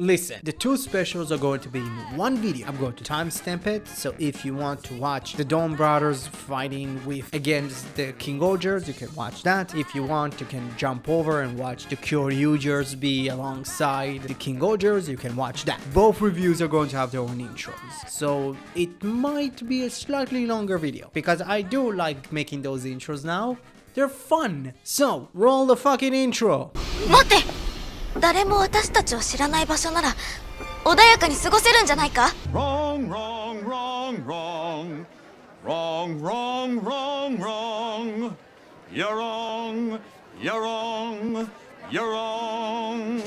Listen, the two specials are going to be in one video. I'm going to timestamp it, so if you want to watch the Donbrothers fighting with against the King-Ohgers, you can watch that. If you want, you can jump over and watch the Kyoryugers be alongside the King-Ohgers, you can watch that. Both reviews are going to have their own intros, so it might be a slightly longer video, because I do like making those intros now. They're fun. So, roll the fucking intro. 待って、誰も私たちを知らない場所なら穏やかに過ごせるんじゃないか? Wrong, wrong, wrong, wrong. Wrong, wrong, wrong, wrong. You're wrong, you're wrong, you're wrong.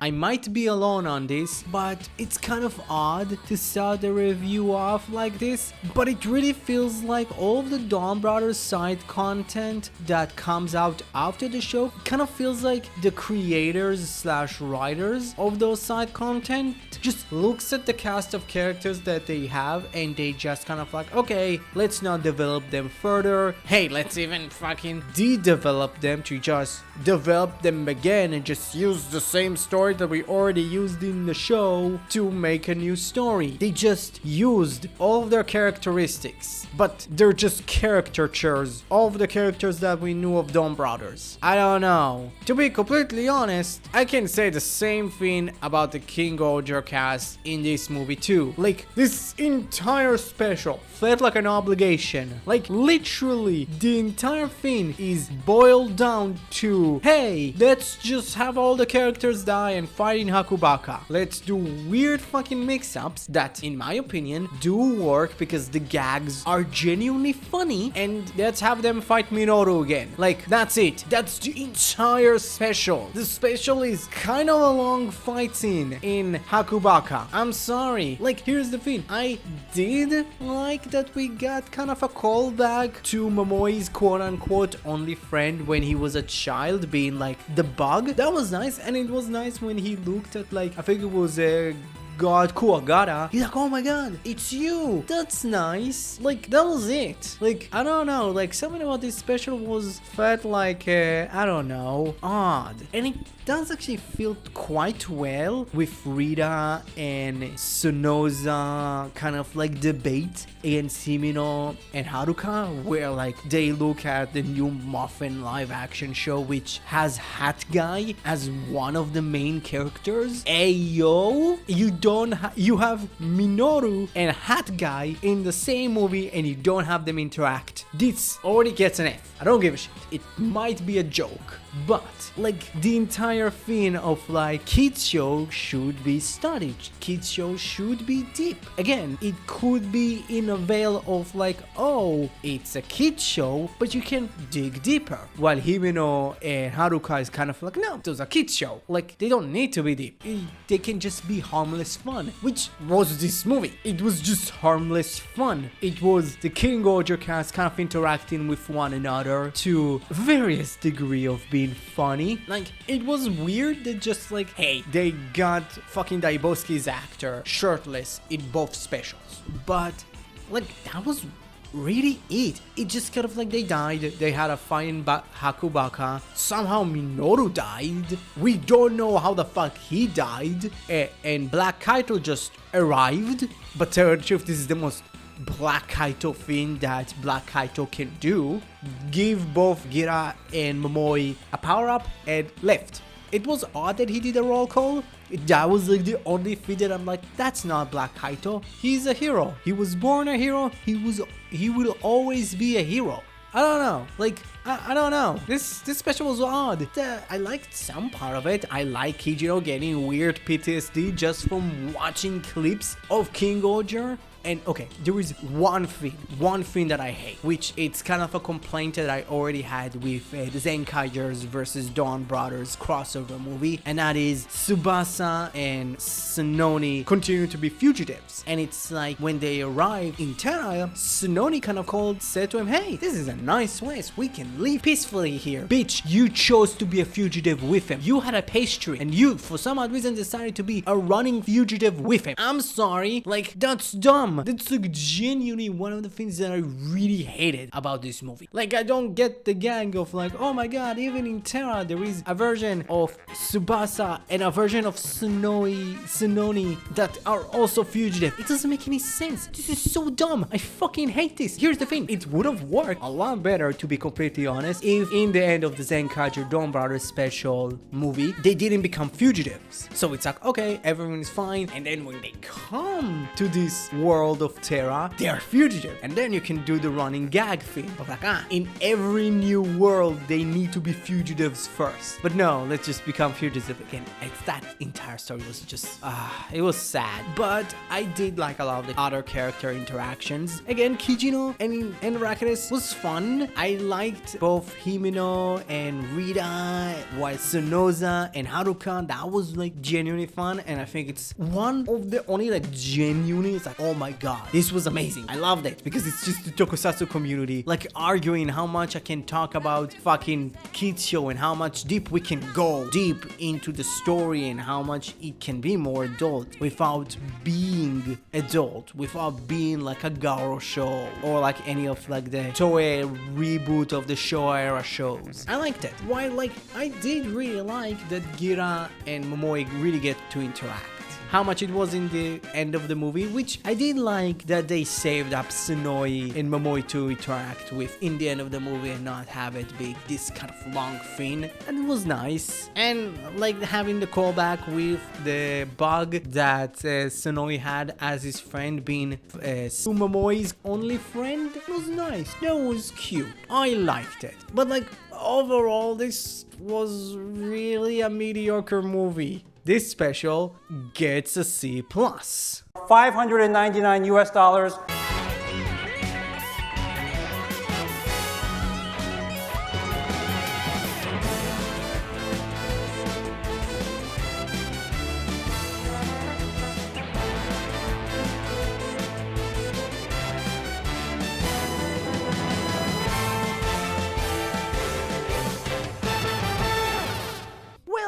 I might be alone on this, but it's kind of odd to start the review off like this, but it really feels like all of the Donbrothers side content that comes out after the show kind of feels like the creators slash writers of those side content just looks at the cast of characters that they have and they just kind of like, okay, let's not develop them further. Hey, let's even fucking de-develop them to just develop them again and just use the same story that we already used in the show to make a new story. They just used all of their characteristics, but they're just caricatures of the characters that we knew of Donbrothers. I don't know. To be completely honest, I can say the same thing about the King-Ohger cast in this movie too. Like, this entire special felt like an obligation. Like, literally, the entire thing is boiled down to, hey, let's just have all the characters die and fight in Hakubaka. Let's do weird fucking mix-ups that, in my opinion, do work because the gags are genuinely funny, and let's have them fight Minoru again. Like, that's it. That's the entire special. The special is kind of a long fight scene in Hakubaka. I'm sorry. Like, here's the thing. I did like that we got kind of a callback to Momoi's quote-unquote only friend when he was a child being like the bug. That was nice, and it was nice when he looked at, like, I think it was a God Kuwagara. He's like, oh my god, it's you. That's nice. Like, that was it. Like, I don't know, like, something about this special felt like, I don't know, odd. And it does actually feel quite well with Rita and Sonoza kind of like debate against Himino and Haruka, where like they look at the new Muffin live action show which has Hat Guy as one of the main characters. Ayo, you have Minoru and Hat Guy in the same movie and you don't have them interact. This already gets an F. I don't give a shit. It might be a joke, but like the entire thing of like kids show should be studied, kids show should be deep. Again, it could be in a veil of like, oh, it's a kids show, but you can dig deeper. While Himeno and Haruka is kind of like, no, it was a kids show. Like, they don't need to be deep. They can just be harmless fun, which was this movie. It was just harmless fun. It was the King-Ohger cast kind of interacting with one another to various degree of being funny. Like, it was weird that just like, hey, they got fucking Daiboski's actor shirtless in both specials, but like, that was really it. It just kind of like, they died, they had a fight in Hakubaka, somehow Minoru died, we don't know how the fuck he died, and Black Kaito just arrived, but tell the truth, this is the most Black Kaito thing that Black Kaito can do. Give both Gira and Momoi a power-up and left. It was odd that he did a roll call. That was like the only thing that I'm like, that's not Black Kaito. He's a hero. He was born a hero. He will always be a hero. I don't know, like, I don't know, this special was odd. I liked some part of it. I like Kijiro getting weird PTSD just from watching clips of King-Ohger. And okay, there is one thing that I hate, which it's kind of a complaint that I already had with the King-Ohgers versus Donbrothers crossover movie, and that is Tsubasa and Tsunoni continue to be fugitives. And it's like when they arrive in Terra, Tsunoni kind of said to him, hey, this is a nice place, we can live peacefully here. Bitch, you chose to be a fugitive with him. You had a pastry and you, for some odd reason, decided to be a running fugitive with him. I'm sorry, like, that's dumb. That's like genuinely one of the things that I really hated about this movie. Like, I don't get the gang of like, oh my god, even in Terra there is a version of Tsubasa and a version of Tsunoni that are also fugitive. It doesn't make any sense. This is so dumb. I fucking hate this. Here's the thing, it would have worked a lot better, to be completely honest, if in the end of the King-Ohger Donbrothers special movie they didn't become fugitives. So it's like, okay, everyone is fine, and then when they come to this world of Terra, they are fugitive, and then you can do the running gag thing of like, in every new world they need to be fugitives first. But no, let's just become fugitives again. That entire story was just it was sad. But I did like a lot of the other character interactions. Again, Kijino and Rakedes was fun. I liked both Himeno and Rita, while Sonoza and Haruka, that was like genuinely fun. And I think it's one of the only like genuinely, it's like, oh my god, this was amazing. I loved it because it's just the tokusatsu community like arguing how much I can talk about fucking kids show and how much deep we can go deep into the story and how much it can be more adult without being adult, without being like a Garo show or like any of like the Toei reboot of the Showa era shows. I liked it. Why, like, I did really like that Gira and Momoi really get to interact. How much it was in the end of the movie, which I did like that they saved up Tsunoi and Momoi to interact with in the end of the movie and not have it be this kind of long thing, and it was nice. And like having the callback with the bug that Tsunoi had as his friend being Momoi's only friend was nice. That was cute. I liked it. But like overall, this was really a mediocre movie. This special gets a C+. $599 US.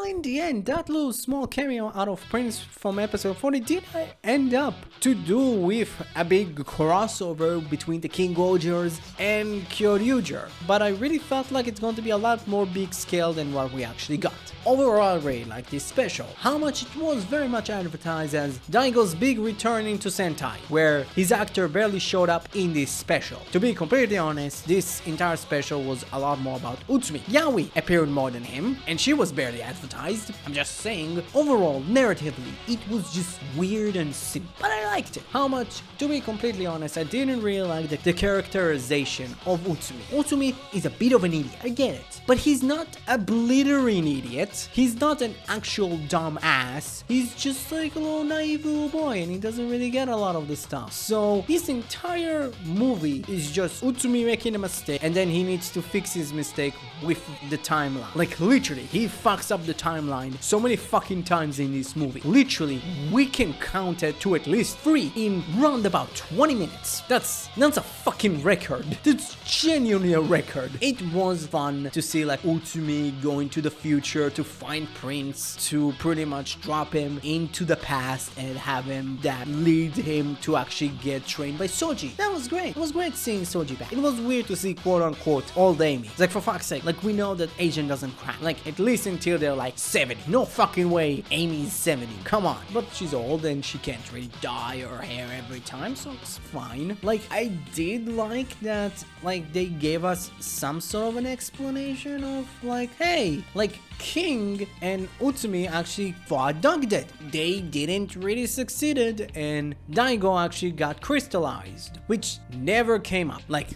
In the end, that little small cameo out of Prince from episode 40 did end up to do with a big crossover between the King-Ohgers and Kyoryuger, but I really felt like it's going to be a lot more big scale than what we actually got. Overall, I really like this special. How much it was very much advertised as Daigo's big return into Sentai, where his actor barely showed up in this special. To be completely honest, this entire special was a lot more about Utsumi. Yaoi appeared more than him, and she was barely advertised. I'm just saying, overall, narratively, it was just weird and simple, but I liked it. How much? To be completely honest, I didn't really like the characterization of Utsumi. Utsumi is a bit of an idiot, I get it, but he's not a blithering idiot. He's not an actual dumb ass. He's just like a little naive little boy, and he doesn't really get a lot of the stuff. So this entire movie is just Utsumi making a mistake, and then he needs to fix his mistake with the timeline. Like literally, he fucks up the timeline so many fucking times in this movie. Literally, we can count it to at least 3 in round about 20 minutes. That's a fucking record. That's genuinely a record. It was fun to see like Utsumi going to the future to find Prince, to pretty much drop him into the past and have him that lead him to actually get trained by Soji. That was great. It was great seeing Soji back. It was weird to see quote unquote old Amy. It's like, for fuck's sake, like we know that Asian doesn't crack. Like at least until they're like 70. No fucking way Amy's 70. Come on. But she's old and she can't really dye her hair every time, so it's fine. Like I did like that like they gave us some sort of an explanation of like, hey, like King and Utsumi actually fought Dugdead. They didn't really succeeded and Daigo actually got crystallized, which never came up. Like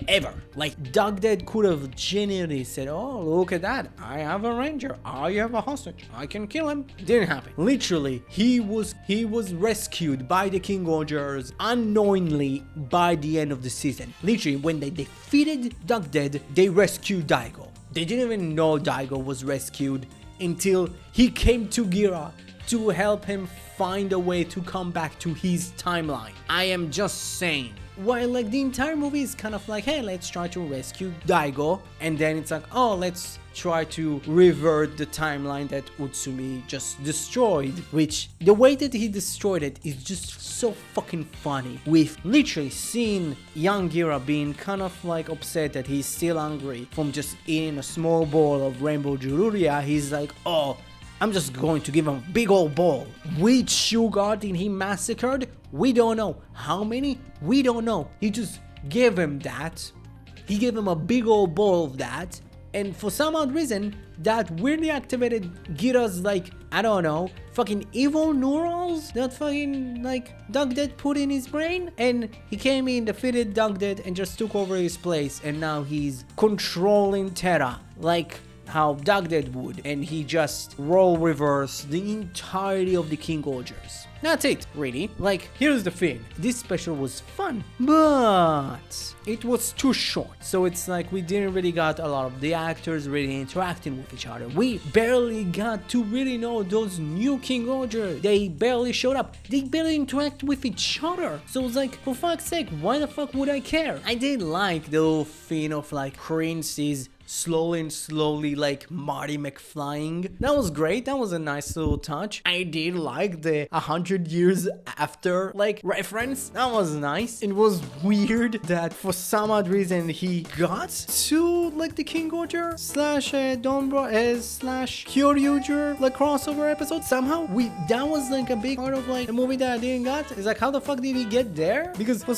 ever. Like, Dugdead could have genuinely said, oh, look at that, I have a ranger, I have a hostage, I can kill him. Didn't happen. Literally, he was rescued by the King-Ohgers unknowingly by the end of the season. Literally, when they defeated Dugdead, they rescued Daigo. They didn't even know Daigo was rescued until he came to Gira to help him find a way to come back to his timeline. I am just saying. While like the entire movie is kind of like, hey, let's try to rescue Daigo, and then it's like, oh, let's try to revert the timeline that Utsumi just destroyed, which the way that he destroyed it is just so fucking funny, with literally seeing young Gira being kind of like upset that he's still hungry from just eating a small bowl of rainbow Jururia. He's like, oh, I'm just going to give him a big old bowl. Which sugar did he massacred? We don't know. How many? We don't know. He just gave him that. He gave him a big old bowl of that. And for some odd reason, that weirdly activated Gira's, like, I don't know, fucking evil neurons that fucking, like, Dugdead put in his brain. And he came in, defeated Dugdead, and just took over his place. And now he's controlling Terra, like how Dugdead would, and he just role reversed the entirety of the King-Ohgers. That's it, really. Like, here's the thing. This special was fun, but it was too short. So it's like we didn't really got a lot of the actors really interacting with each other. We barely got to really know those new King-Ohgers. They barely showed up. They barely interact with each other. So it's like, for fuck's sake, why the fuck would I care? I did like the little thing of like Prince's slowly like Marty McFlying. That was great. That was a nice little touch. I did like the 100 years after like reference. That was nice. It was weird that for some odd reason he got to like the King-Ohger slash Donbrothers slash Kyoryuger like crossover episode. Somehow that was like a big part of like the movie that I didn't got. It's like, how the fuck did he get there? Because for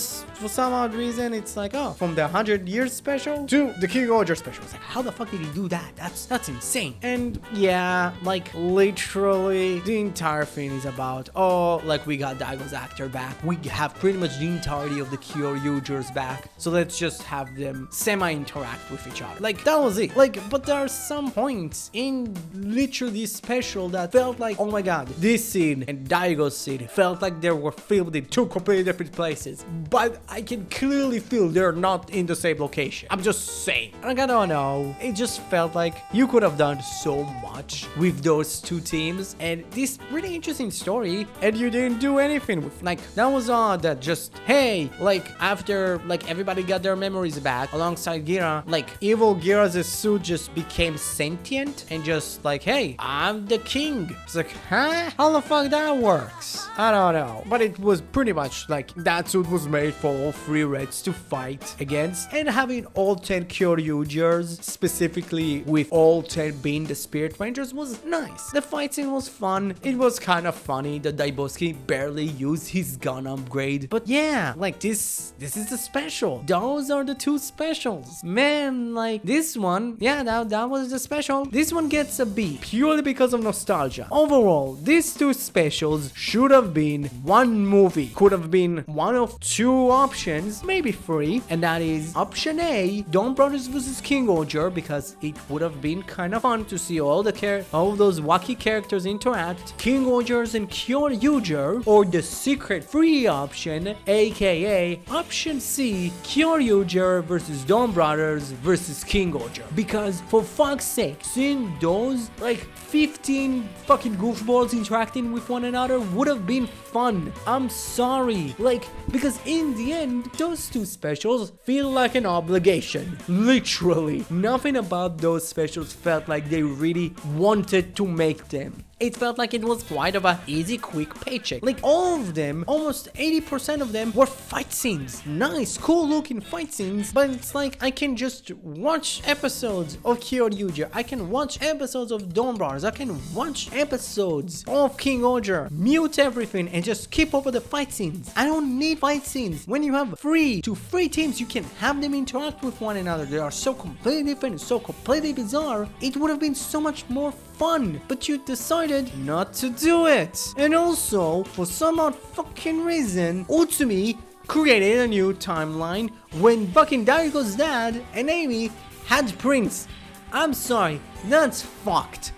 some odd reason it's like, oh, from the 100 years special to the King-Ohger special. It's like, how the fuck did he do that? That's insane. And yeah, like literally the entire thing is about, oh, like we got Daigo's actor back. We have pretty much the entirety of the Kyoryugers back. So let's just have them semi-interact with each other. Like that was it. Like, but there are some points in literally this special that felt like, oh my god, this scene and Daigo's scene felt like they were filmed in two completely different places. But I can clearly feel they're not in the same location. I'm just saying. Like, I don't know. It just felt like you could have done so much with those two teams and this really interesting story, and you didn't do anything with. Like, that was odd that just, hey, like after like everybody got their memories back alongside Gira, like evil Gira's suit just became sentient and just like, hey, I'm the king. It's like, huh? How the fuck that works? I don't know. But it was pretty much like that suit was made for all three Reds to fight against, and having all 10 Kyoryugers specifically with all 10 being the Spirit Rangers was nice. The fight scene was fun. It was kind of funny that Daiboski barely used his gun upgrade. But yeah, like this is the special. Those are the two specials. Man, like this one, yeah, that was the special. This one gets a B purely because of nostalgia. Overall, these two specials should have been one movie. Could have been one of two options, maybe three, and that is option A, Donbrothers vs King-Ohger, because it would have been kind of fun to see all those wacky characters interact, King-Ohgers and Kyoryuger, or the secret free option, aka option C, Kyoryuger versus Donbrothers versus King-Ohger. Because for fuck's sake, seeing those like 15 fucking goofballs interacting with one another would have been fun. I'm sorry, like, because in the end, those two specials feel like an obligation. Literally, nothing about those specials felt like they really wanted to make them. It felt like it was quite of a easy, quick paycheck. Like all of them, almost 80% of them were fight scenes. Nice, cool looking fight scenes. But it's like I can just watch episodes of Kyoryuger. I can watch episodes of Donbrothers. I can watch episodes of King-Ohger. Mute everything and just keep up with the fight scenes. I don't need fight scenes. When you have 3 to 3 teams, you can have them interact with one another. They are so completely different, so completely bizarre. It would have been so much more fun, but you decided not to do it. And also, for some odd fucking reason, Utsumi created a new timeline when fucking Daigo's dad and Amy had Prince. I'm sorry, that's fucked.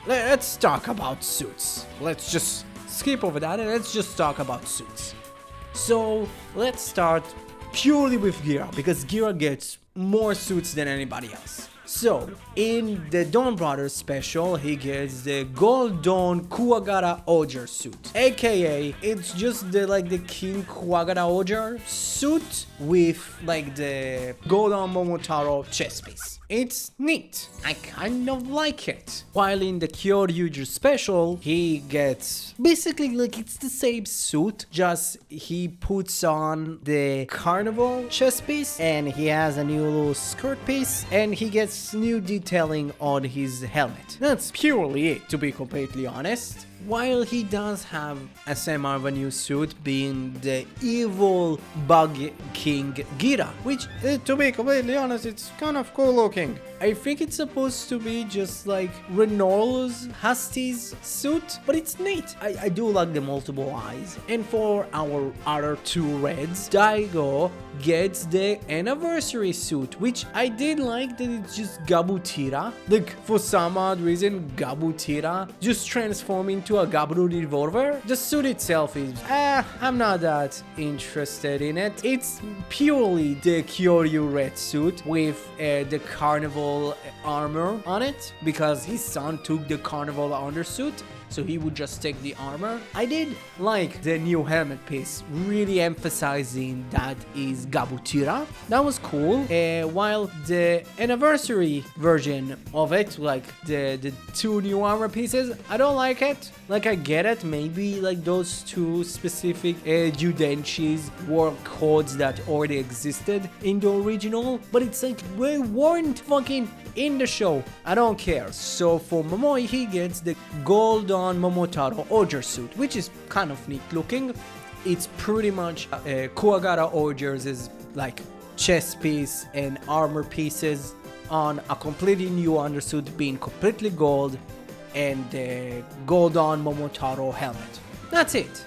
Let's talk about Suits. Let's just skip over that and let's just talk about Suits. So let's start purely with Gira, because Gira gets more suits than anybody else. So, in the Donbrothers special, he gets the Gold Dawn Kyoryuger suit, aka it's just the King-Ohger suit with like the Gold Dawn Momotaro chest piece. It's neat. I kind of like it. While in the Kyoryuger special, he gets basically like it's the same suit, just he puts on the carnival chest piece and he has a new little skirt piece and he gets new detailing on his helmet. That's purely it, to be completely honest. While he does have a semi of a new suit, being the evil bug king Gira, which, to be completely honest, it's kind of cool looking. I think it's supposed to be just like Renor's Hasti's suit, but it's neat. I do like the multiple eyes. And for our other two reds, Daigo gets the anniversary suit, which I did like that it's just Gabutira. Like, for some odd reason, Gabutira just transformed into a Gaburu revolver. The suit itself is, I'm not that interested in it. It's purely the Kyoryu red suit with the carnival armor on it, because his son took the carnival undersuit, so he would just take the armor. I did like the new helmet piece, really emphasizing that is Gabutira. That was cool. While the anniversary version of it, like the two new armor pieces, I don't like it. Like, I get it, maybe like those two specific Judenchi's war codes that already existed in the original, but it's like we weren't fucking in the show. I don't care. So for Momoi, he gets the Gold Dawn Momotaro Ohger suit, which is kind of neat looking. It's pretty much Kyoryuger's like chest piece and armor pieces on a completely new undersuit being completely gold, and the Gold Dawn Momotaro helmet. That's it.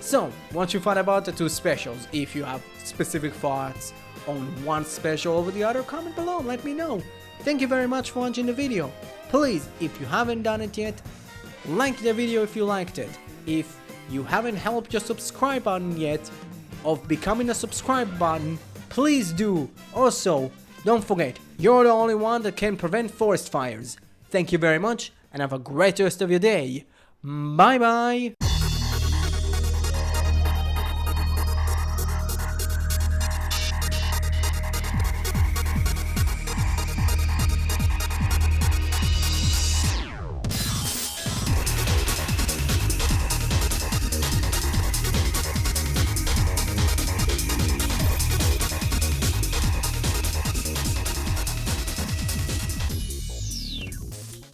So, what you thought about the two specials? If you have specific thoughts on one special over the other, comment below, let me know. Thank you very much for watching the video. Please, if you haven't done it yet, like the video if you liked it. If you haven't helped your subscribe button yet, of becoming a subscribe button, please do. Also, don't forget, you're the only one that can prevent forest fires. Thank you very much, and have a great rest of your day. Bye bye!